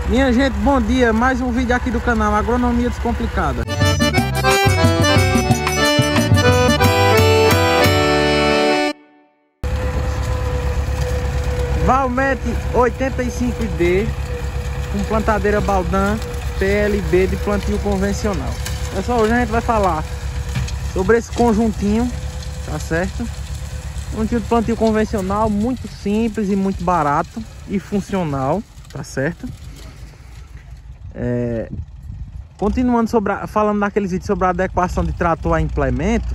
Minha gente, bom dia, mais um vídeo aqui do canal Agronomia Descomplicada. Valmet 85D com plantadeira Baldan PLB de plantio convencional. Pessoal, hoje a gente vai falar sobre esse conjuntinho, tá certo? Conjuntinho de plantio convencional, muito simples e muito barato e funcional, tá certo? Continuando falando naqueles vídeos sobre a adequação de trator a implemento,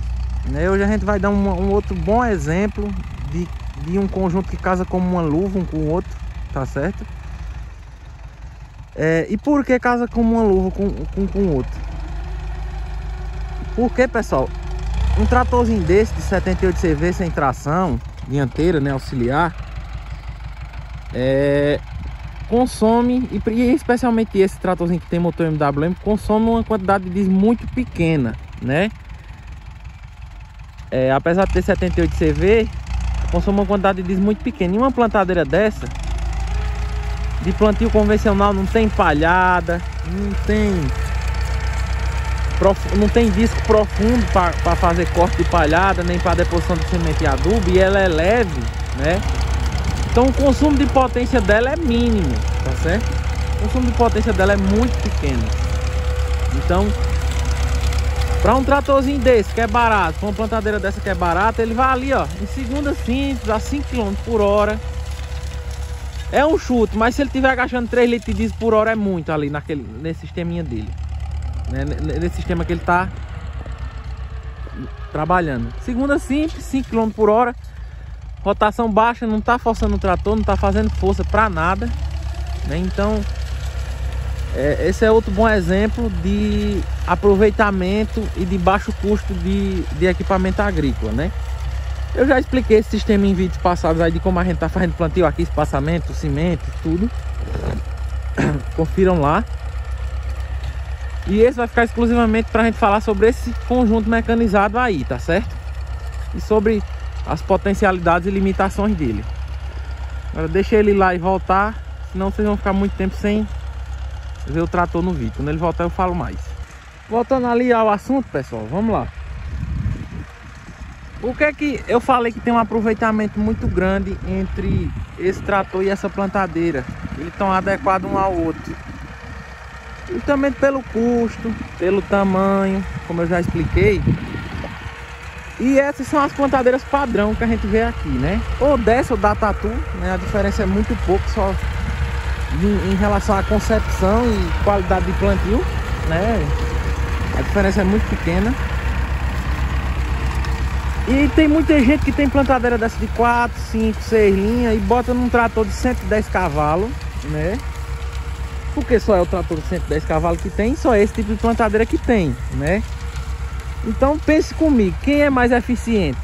né? Hoje a gente vai dar um outro bom exemplo de um conjunto que casa como uma luva um com o outro, tá certo? E por que casa como uma luva com o outro? Porque, pessoal, um tratorzinho desse de 78 CV sem tração dianteira, né, auxiliar, consome, e especialmente esse tratorzinho que tem motor MWM, consome uma quantidade de diesel muito pequena, né? Apesar de ter 78 CV, consome uma quantidade de diesel muito pequena. E uma plantadeira dessa, de plantio convencional, não tem palhada, não tem disco profundo para fazer corte de palhada, nem para deposição de semente e adubo, e ela é leve, né? Então o consumo de potência dela é mínimo, tá certo? O consumo de potência dela é muito pequeno. Então, para um tratorzinho desse que é barato, com uma plantadeira dessa que é barata, ele vai ali, ó, em segunda simples, a 5 km por hora. É um chute, mas se ele estiver gastando 3 litros de diesel por hora é muito ali nesse sisteminha dele, né? Nesse sistema que ele tá trabalhando. Segunda simples, 5 km por hora. Rotação baixa, não tá forçando o trator, não tá fazendo força para nada, né? Então, esse é outro bom exemplo de aproveitamento e de baixo custo de equipamento agrícola, né? Eu já expliquei esse sistema em vídeos passados aí de como a gente tá fazendo plantio aqui, espaçamento, cimento, tudo. Confiram lá. E esse vai ficar exclusivamente pra gente falar sobre esse conjunto mecanizado aí, tá certo? E sobre as potencialidades e limitações dele. Agora deixa ele ir lá e voltar, senão vocês vão ficar muito tempo sem ver o trator no vídeo. Quando ele voltar eu falo mais. Voltando ali ao assunto, pessoal, vamos lá. Por que que eu falei que tem um aproveitamento muito grande entre esse trator e essa plantadeira? Eles estão adequados um ao outro. Justamente pelo custo, pelo tamanho, como eu já expliquei. E essas são as plantadeiras padrão que a gente vê aqui, né? Ou dessa ou da Tatu, né? A diferença é muito pouco, só em relação à concepção e qualidade de plantio, né? A diferença é muito pequena. E tem muita gente que tem plantadeira dessa de 4, 5, 6 linhas e bota num trator de 110 cavalos, né? Porque só é o trator de 110 cavalos que tem, só é esse tipo de plantadeira que tem, né? Então pense comigo, quem é mais eficiente?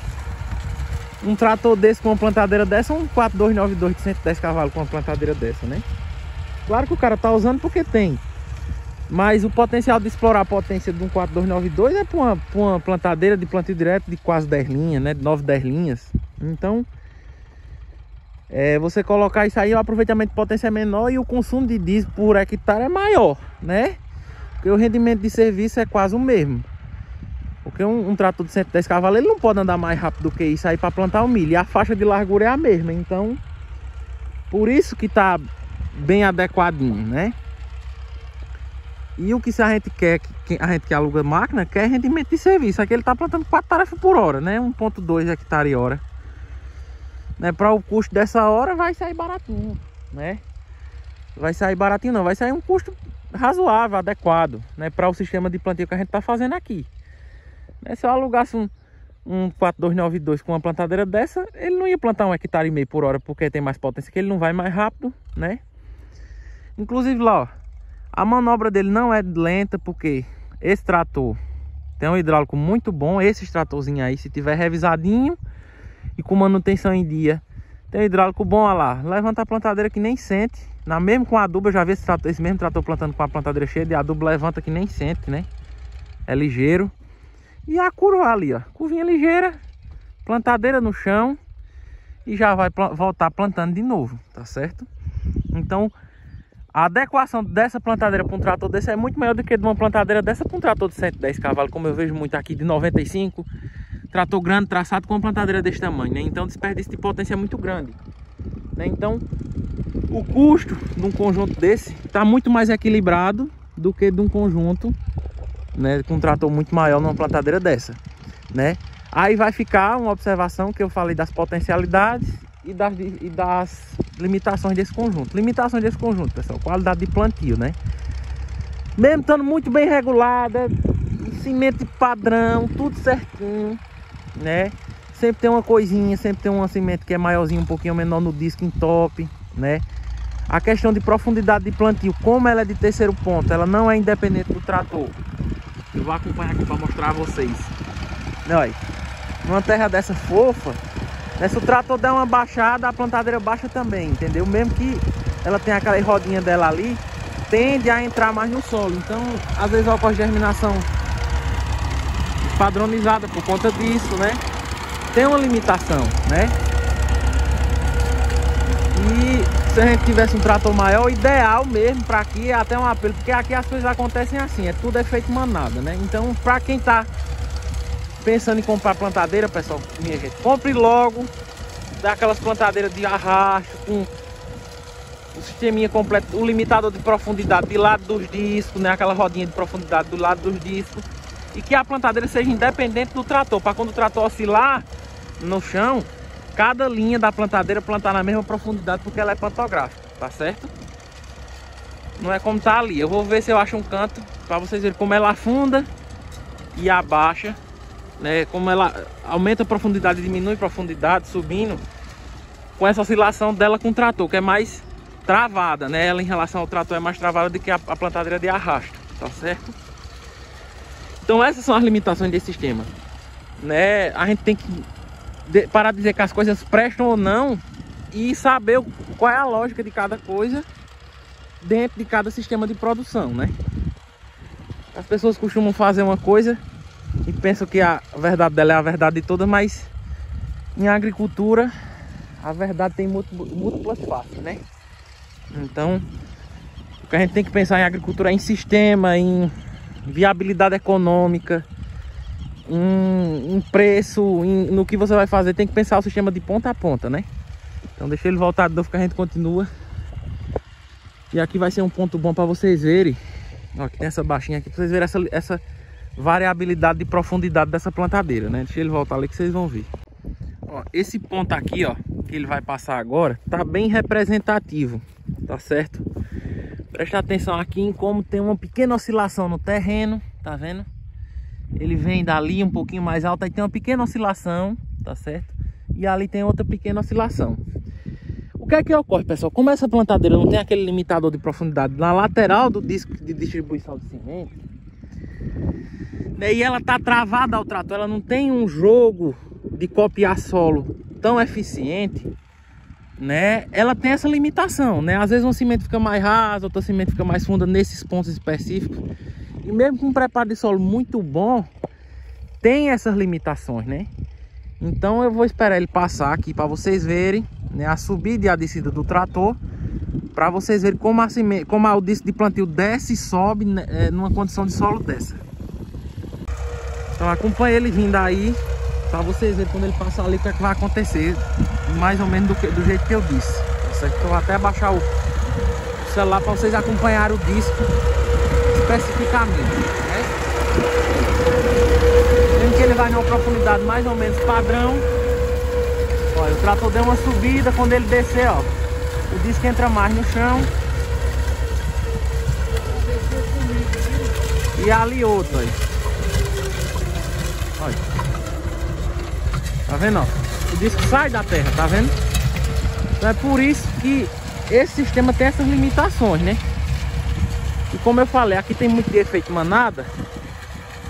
Um trator desse com uma plantadeira dessa ou um 4292 de 110 cavalos com uma plantadeira dessa, né? Claro que o cara tá usando porque tem. Mas o potencial de explorar a potência de um 4292 é para uma plantadeira de plantio direto de quase 10 linhas, né? De 9, 10 linhas. Então, você colocar isso aí, o aproveitamento de potência é menor e o consumo de diesel por hectare é maior, né? Porque o rendimento de serviço é quase o mesmo. Porque um trator de 110 cavalos, ele não pode andar mais rápido do que isso aí para plantar o milho. E a faixa de largura é a mesma. Então, por isso que tá bem adequadinho, né? E o que se a gente quer, a gente que aluga máquina, quer rendimento de serviço. Aqui ele tá plantando 4 tarefas por hora, né? 1,2 hectare hora. Né? Para o custo dessa hora vai sair baratinho, né? Vai sair baratinho não, vai sair um custo razoável, adequado, né? Para o sistema de plantio que a gente tá fazendo aqui. Se eu alugasse um 4292 com uma plantadeira dessa, ele não ia plantar 1,5 hectare por hora, porque tem mais potência, que ele não vai mais rápido, né? Inclusive lá, ó, a manobra dele não é lenta, porque esse trator tem um hidráulico muito bom. Esse tratorzinho aí, se tiver revisadinho e com manutenção em dia, tem um hidráulico bom, olha lá. Levanta a plantadeira que nem sente. Mesmo com adubo, eu já vi esse mesmo trator plantando com a plantadeira cheia de adubo, levanta que nem sente, né? É ligeiro. E a curva ali, ó, curvinha ligeira, plantadeira no chão e já vai voltar plantando de novo, tá certo? Então, A adequação dessa plantadeira para um trator desse é muito maior do que de uma plantadeira dessa para um trator de 110 cavalos, como eu vejo muito aqui de 95. Trator grande, traçado com uma plantadeira desse tamanho, né? Então o desperdício de potência é muito grande, né? Então o custo de um conjunto desse está muito mais equilibrado do que de um conjunto, né, com um trator muito maior numa plantadeira dessa, né? Aí vai ficar uma observação que eu falei das potencialidades e das limitações desse conjunto. Limitações desse conjunto, pessoal, qualidade de plantio, né? Mesmo estando muito bem regulada, cimento padrão, tudo certinho, né? Sempre tem uma coisinha, sempre tem um cimento que é maiorzinho, um pouquinho menor no disco em top, né? A questão de profundidade de plantio, como ela é de terceiro ponto, ela não é independente do trator. Eu vou acompanhar aqui para mostrar a vocês. Olha, numa terra dessa fofa, né, se o trator der uma baixada, a plantadeira baixa também, entendeu? Mesmo que ela tenha aquela rodinha dela ali, tende a entrar mais no solo. Então, às vezes ocorre germinação padronizada por conta disso, né? Tem uma limitação, né? E se a gente tivesse um trator maior, o ideal mesmo para aqui é até um apelo, porque aqui as coisas acontecem assim, é tudo feito manada, né? Então, para quem tá pensando em comprar plantadeira, pessoal, minha gente, compre logo daquelas plantadeiras de arrasto com o sisteminha completo, o limitador de profundidade de lado dos discos, né? Aquela rodinha de profundidade do lado dos discos, e que a plantadeira seja independente do trator, para quando o trator oscilar no chão, cada linha da plantadeira plantar na mesma profundidade, porque ela é pantográfica, tá certo? Não é como tá ali. Eu vou ver se eu acho um canto para vocês verem como ela afunda e abaixa, né? Como ela aumenta a profundidade, diminui a profundidade, subindo, com essa oscilação dela com o trator, que é mais travada, né? Ela em relação ao trator é mais travada do que a plantadeira de arrasto, tá certo? Então essas são as limitações desse sistema, né? A gente tem que parar de dizer que as coisas prestam ou não e saber qual é a lógica de cada coisa dentro de cada sistema de produção, né? As pessoas costumam fazer uma coisa e pensam que a verdade dela é a verdade de todas, mas em agricultura a verdade tem múltiplas faces, né? Então o que a gente tem que pensar em agricultura é em sistema, em viabilidade econômica, em preço, no que você vai fazer. Tem que pensar o sistema de ponta a ponta, né? Então deixa ele voltar de novo que a gente continua. E aqui vai ser um ponto bom para vocês verem. Ó, aqui tem essa baixinha aqui, para vocês verem essa variabilidade de profundidade dessa plantadeira, né? Deixa ele voltar ali que vocês vão ver. Ó, esse ponto aqui, ó, que ele vai passar agora, tá bem representativo, tá certo? Presta atenção aqui em como tem uma pequena oscilação no terreno, tá vendo? Ele vem dali um pouquinho mais alto, aí tem uma pequena oscilação, tá certo? E ali tem outra pequena oscilação. O que é que ocorre, pessoal? Como essa plantadeira não tem aquele limitador de profundidade na lateral do disco de distribuição de semente, né, e ela tá travada ao trator, ela não tem um jogo de copiar solo tão eficiente, né? Ela tem essa limitação, né? Às vezes um cimento fica mais raso, outro cimento fica mais funda nesses pontos específicos. E mesmo com um preparo de solo muito bom, tem essas limitações, né? Então eu vou esperar ele passar aqui para vocês verem, né, a subida e a descida do trator, para vocês verem como o disco de plantio desce e sobe, né, numa condição de solo dessa. Então acompanhe ele vindo aí, para vocês verem quando ele passar ali o que é que vai acontecer, mais ou menos do jeito que eu disse, tá certo? Então eu vou até baixar o celular para vocês acompanharem o disco especificamente, né? Vendo que ele vai numa profundidade mais ou menos padrão. Olha, o trator deu uma subida, quando ele descer, ó, o disco entra mais no chão. E ali outro, olha. Olha. Tá vendo, ó? O disco sai da terra, tá vendo? Então é por isso que esse sistema tem essas limitações, né? E como eu falei, aqui tem muito de efeito manada,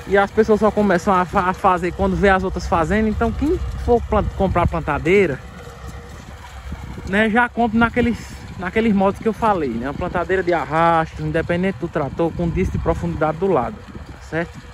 e as pessoas só começam a fazer quando vê as outras fazendo. Então quem for comprar plantadeira, né, já compra naqueles modos que eu falei, né? Uma plantadeira de arrasto, independente do trator, com disco de profundidade do lado, tá certo?